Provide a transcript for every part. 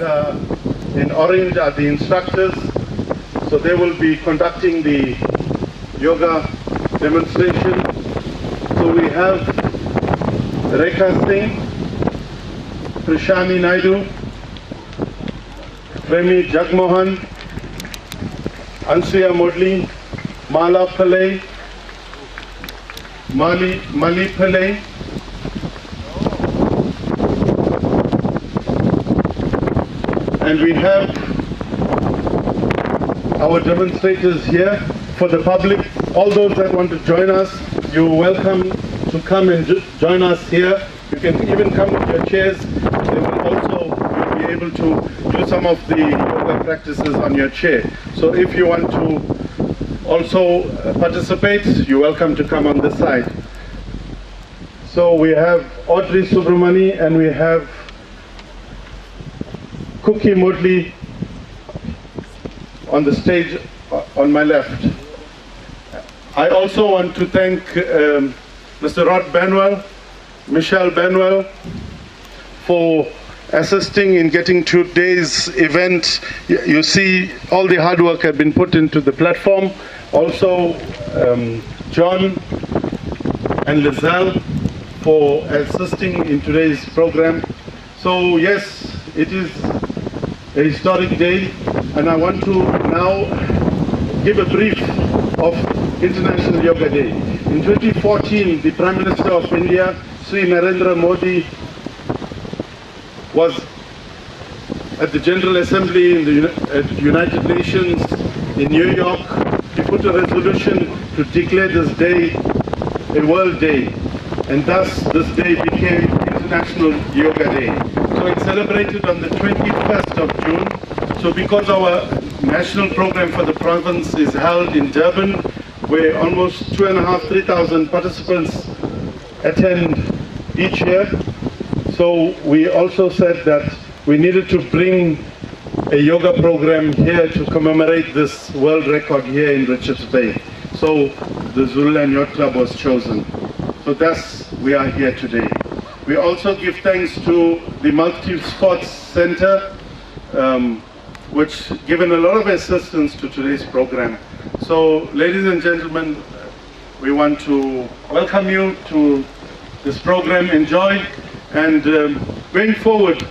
that are in orange are the instructors. So they will be conducting the yoga demonstration. So we have Rekha Singh, Krishani Naidu, Premi Jagmohan, Ansuya Modli, Mala Pillai, Mali Pillai, and we have our demonstrators here. For the public, all those that want to join us, you're welcome to come and join us here. You can even come with your chairs. They will also be able to do some of the yoga practices on your chair. So if you want to also participate, you're welcome to come on this side. So we have Audrey Subramani and we have Cookie Modli on the stage on my left. I also want to thank Mr. Rod Benwell, Michelle Benwell, for assisting in getting today's event. You see all the hard work had been put into the platform. Also John and Lizelle for assisting in today's program. So yes, it is a historic day, and I want to now give a brief of International Yoga Day. In 2014, the Prime Minister of India, Sri Narendra Modi, was at the General Assembly in the United Nations in New York. He put a resolution to declare this day a World Day, and thus this day became International Yoga Day. So it's celebrated on the 21st of June. So because our national program for the province is held in Durban, where almost 2,500–3,000 participants attend each year, so we also said that we needed to bring a yoga program here to commemorate this world record here in Richards Bay. So the Zululand Yacht Club was chosen. So thus we are here today. We also give thanks to the Multi-Sports Center, which given a lot of assistance to today's program. So ladies and gentlemen, we want to welcome you to this program. Enjoy, and going forward,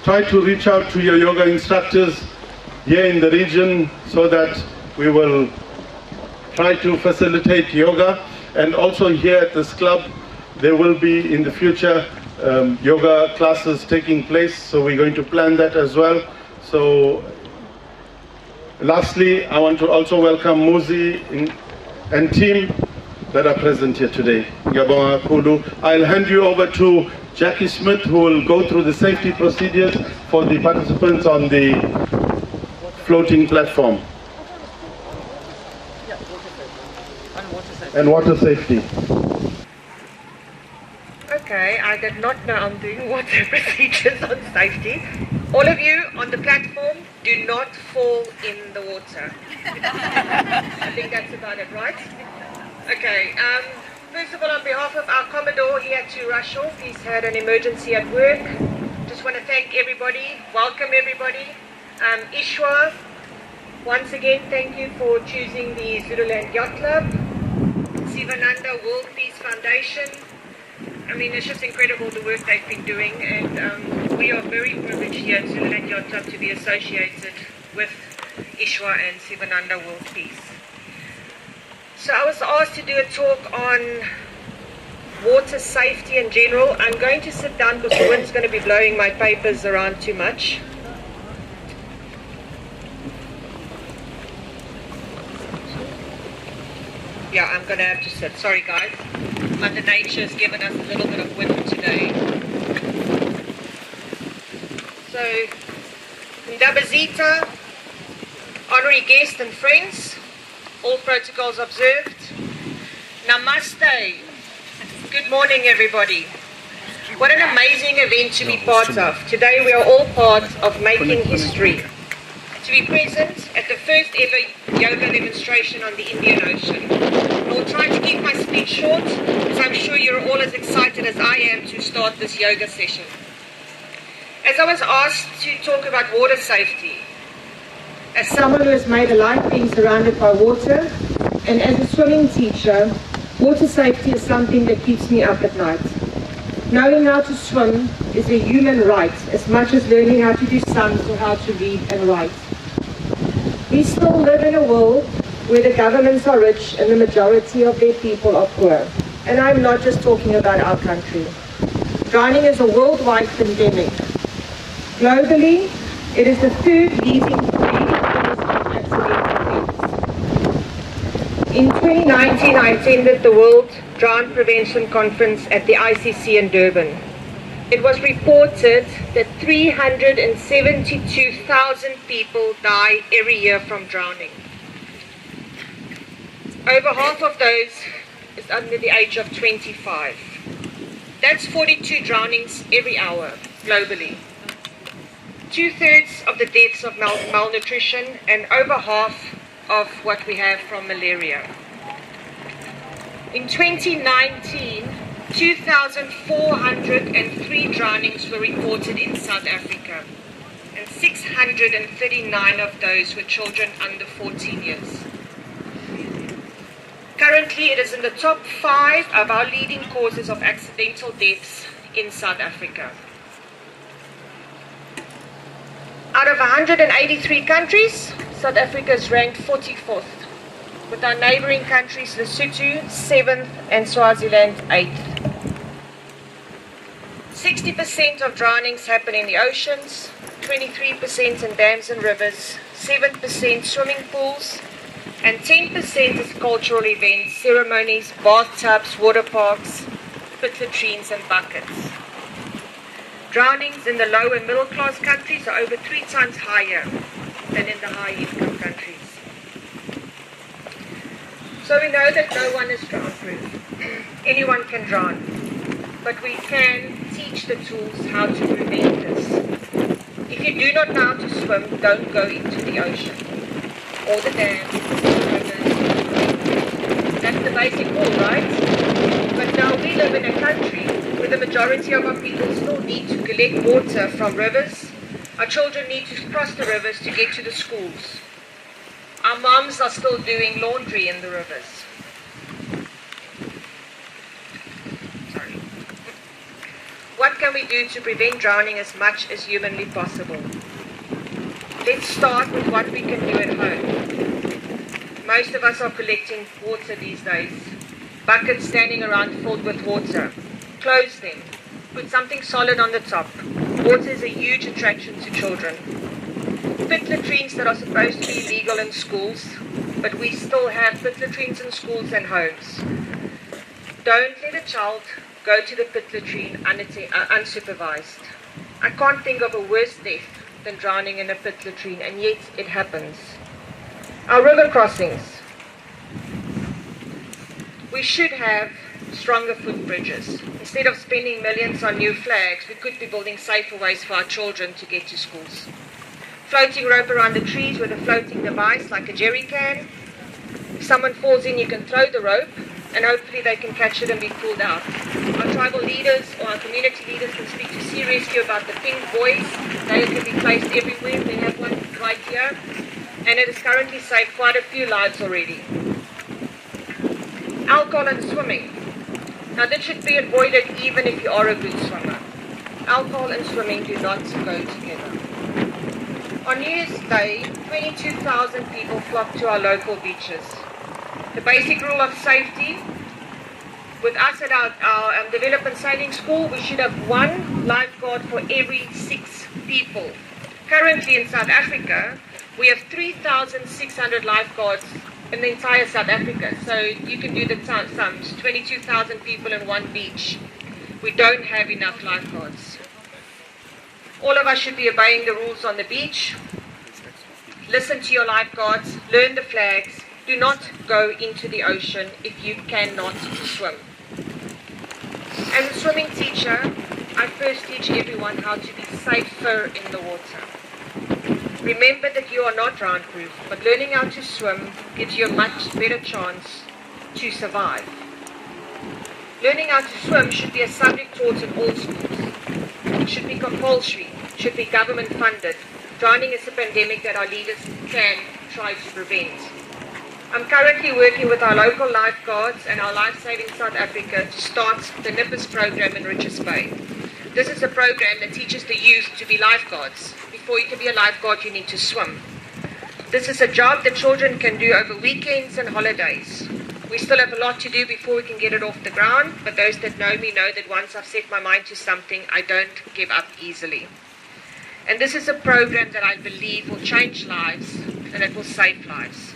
try to reach out to your yoga instructors here in the region so that we will try to facilitate yoga. And also here at this club, there will be in the future yoga classes taking place, so we're going to plan that as well. So lastly, I want to also welcome Muzi and team that are present here today. I'll hand you over to Jackie Smith, who will go through the safety procedures for the participants on the floating platform. And water safety. Okay, I did not know I'm doing water procedures on safety. All of you on the platform, do not fall in the water. I think that's about it, right? Okay, first of all, on behalf of our Commodore, he had to rush off. He's had an emergency at work. Just want to thank everybody, welcome everybody. Ishwar, once again, thank you for choosing the Zululand Yacht Club. Sivananda World Peace Foundation. I mean, it's just incredible the work they've been doing, and we are very privileged here at Zululand Yacht Club to be associated with Ishwar and Sivananda World Peace. So I was asked to do a talk on water safety in general. I'm going to sit down because the wind's going to be blowing my papers around too much. Yeah, I'm going to have to sit. Sorry guys. Mother Nature has given us a little bit of wind today. So, Ndabazita, honorary guests and friends, all protocols observed. Namaste. Good morning everybody. What an amazing event to be part of. Today we are all part of making history. To be present at the first ever yoga demonstration on the Indian Ocean. I will try to keep my speech short, as I'm sure you're all as excited as I am to start this yoga session. As I was asked to talk about water safety, as someone who has made a life being surrounded by water, and as a swimming teacher, water safety is something that keeps me up at night. Knowing how to swim is a human right as much as learning how to do sums or how to read and write. We still live in a world where the governments are rich and the majority of their people are poor. And I'm not just talking about our country. Drowning is a worldwide pandemic. Globally, it is the third leading cause of accidental deaths. In 2019, I attended the World Drown Prevention Conference at the ICC in Durban. It was reported that 372,000 people die every year from drowning. Over half of those is under the age of 25. That's 42 drownings every hour globally. 2/3 of the deaths of malnutrition and over half of what we have from malaria. In 2019, 2,403 drownings were reported in South Africa, and 639 of those were children under 14 years. Currently, it is in the top 5 of our leading causes of accidental deaths in South Africa. Out of 183 countries, South Africa is ranked 44th, with our neighboring countries Lesotho 7th and Swaziland 8th. 60% of drownings happen in the oceans, 23% in dams and rivers, 7% swimming pools, and 10% is cultural events, ceremonies, bathtubs, water parks, pit latrines and buckets. Drownings in the low and middle class countries are over 3 times higher than in the high income countries. So we know that no one is drown proof. Anyone can drown. But we can teach the tools how to prevent this. If you do not know how to swim, don't go into the ocean or the dams, that's the basic rule, right? But now we live in a country where the majority of our people still need to collect water from rivers. Our children need to cross the rivers to get to the schools. Our moms are still doing laundry in the rivers. Sorry. What can we do to prevent drowning as much as humanly possible? Let's start with what we can do at home. Most of us are collecting water these days. Buckets standing around filled with water. Close them. Put something solid on the top. Water is a huge attraction to children. Pit latrines that are supposed to be legal in schools, but we still have pit latrines in schools and homes. Don't let a child go to the pit latrine unsupervised. I can't think of a worse death than drowning in a pit latrine, and yet it happens. Our river crossings. We should have stronger footbridges. Instead of spending millions on new flags, we could be building safer ways for our children to get to schools. Floating rope around the trees with a floating device like a jerry can. If someone falls in, you can throw the rope and hopefully they can catch it and be pulled out. Our tribal leaders or our community leaders can speak to Sea Rescue about the pink buoys. They can be placed everywhere. We have one right here, and it has currently saved quite a few lives already. Alcohol and swimming. Now this should be avoided even if you are a good swimmer. Alcohol and swimming do not go together. On New Year's Day, 22,000 people flocked to our local beaches. The basic rule of safety, with us at our development sailing school, we should have 1 lifeguard for every 6 people. Currently in South Africa, we have 3,600 lifeguards in the entire South Africa. So you can do the sums, 22,000 people in one beach. We don't have enough lifeguards. All of us should be obeying the rules on the beach. Listen to your lifeguards, learn the flags. Do not go into the ocean if you cannot swim. As a swimming teacher, I first teach everyone how to be safer in the water. Remember that you are not drown proof, but learning how to swim gives you a much better chance to survive. Learning how to swim should be a subject taught in all schools. It should be compulsory. should be government funded. Drowning is a pandemic that our leaders can try to prevent. I'm currently working with our local lifeguards and our Life Saving South Africa to start the NIPPERS program in Richards Bay. This is a program that teaches the youth to be lifeguards. Before you can be a lifeguard, you need to swim. This is a job that children can do over weekends and holidays. We still have a lot to do before we can get it off the ground, but those that know me know that once I've set my mind to something, I don't give up easily. And this is a program that I believe will change lives and it will save lives.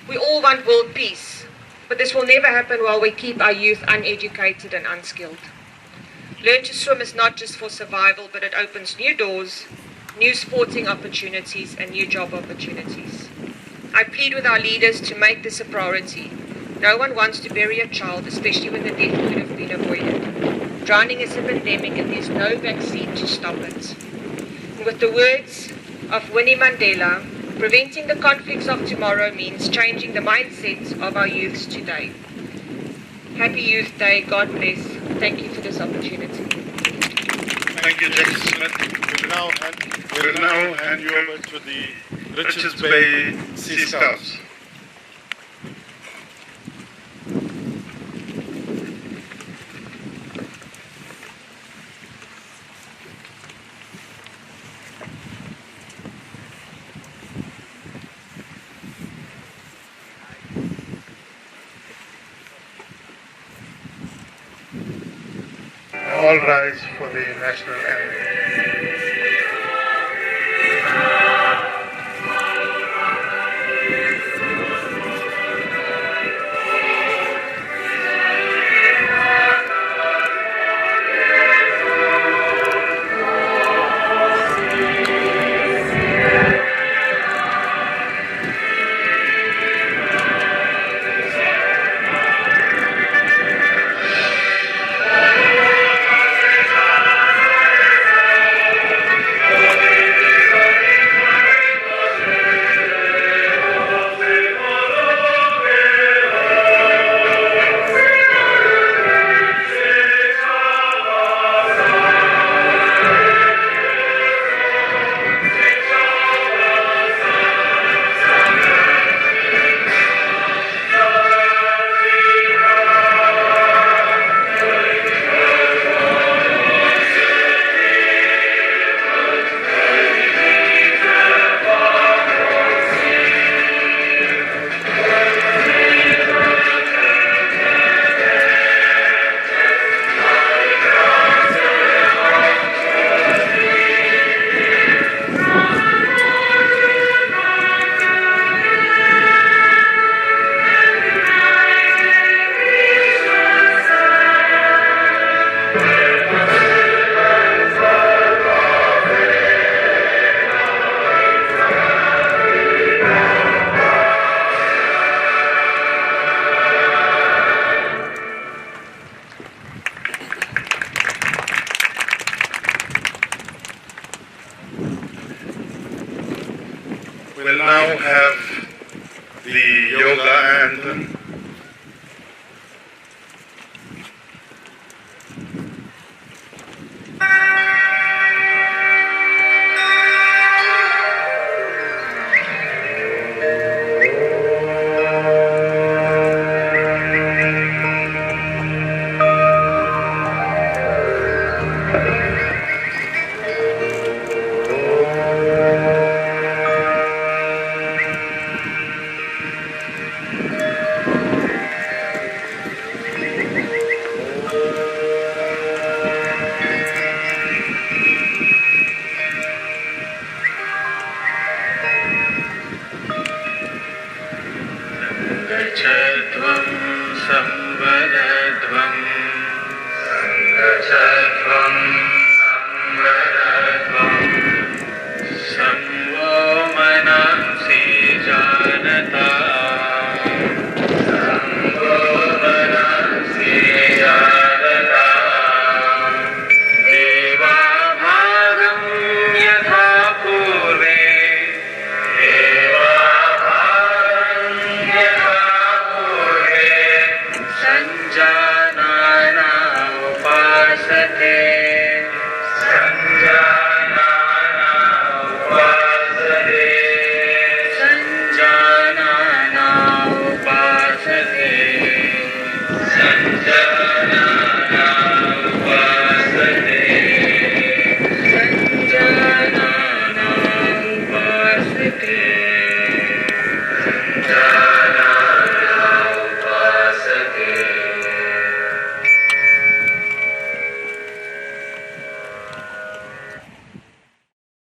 We all want world peace, but this will never happen while we keep our youth uneducated and unskilled. Learn to swim is not just for survival, but it opens new doors, new sporting opportunities and new job opportunities. I plead with our leaders to make this a priority. No one wants to bury a child, especially when the death could have been avoided. Drowning is a pandemic and there's no vaccine to stop it. And with the words of Winnie Mandela, preventing the conflicts of tomorrow means changing the mindset of our youths today. Happy Youth Day. God bless. Thank you for this opportunity. Thank you, James Smith. We'll now hand you over to the Richards Bay Sea Scouts. All rise for the national anthem. We'll now have the yoga anthem.